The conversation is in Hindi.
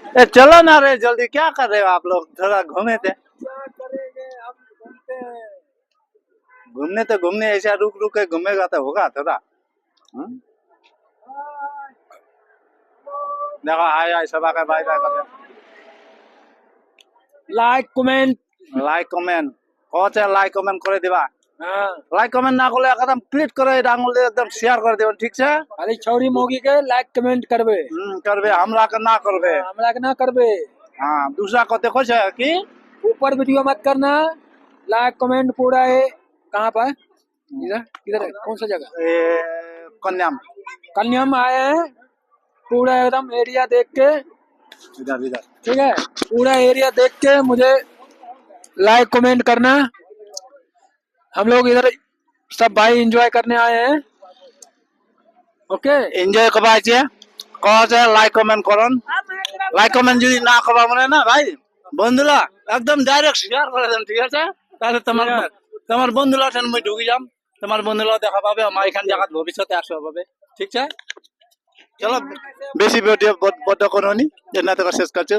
ए चलो ना रे जल्दी, क्या कर रहे हो आप लोग? थोड़ा घूमे थे। क्या करेंगे, हम घूमते हैं। घूमने तो घूमने, ऐसा रुक रुक के घूमेगा तो होगा थोड़ा। देखो हाय हाय सबा का बाय बाय कर। Like comment. লাইক কমেন্ট কছে লাইক কমেন্ট করে দিবা। हाँ, লাইক কমেন্ট না করলে একদম ক্লিক করে এটা আঙুল দিয়ে একদম শেয়ার করে দেবেন, ঠিক আছে? खाली छौरी मोगी के लाइक कमेंट करबे। করবে, আমরা না করবে। हमरा के ना करबे। हाँ दूसरा कहते कुछ है कि ऊपर वीडियो मत करना, लाइक कमेंट पूरा है। कहाँ पर? इधर किधर है, कौन सा जगह? ए, कन्याम कन्याम आए हैं, पूरा एकदम एरिया देख के, इधर इधर। ठीक है? पूरा एरिया देख के मुझे लाइक कमेंट करना। हम लोग इधर सब भाई एंजॉय करने आए हैं। ओके, এনজয় করবা আছে, কছে লাইক কমেন্ট করুন। লাইক কমেন্ট যদি না করবা মানে না ভাই, বন্ধুরা একদম ডাইরেক্ট শেয়ার করে দেন, ঠিক আছে? তাহলে তোমার তোমার বন্ধুরা ঠান মই ঢুকি যাম, তোমার বন্ধুরা দেখা পাবে, আমার এখান জায়গা ভবিষ্যতে আসবে পাবে, ঠিক আছে? চলো বেশি ভিডিও বড় করো নি, এর না তো শেষ করছো।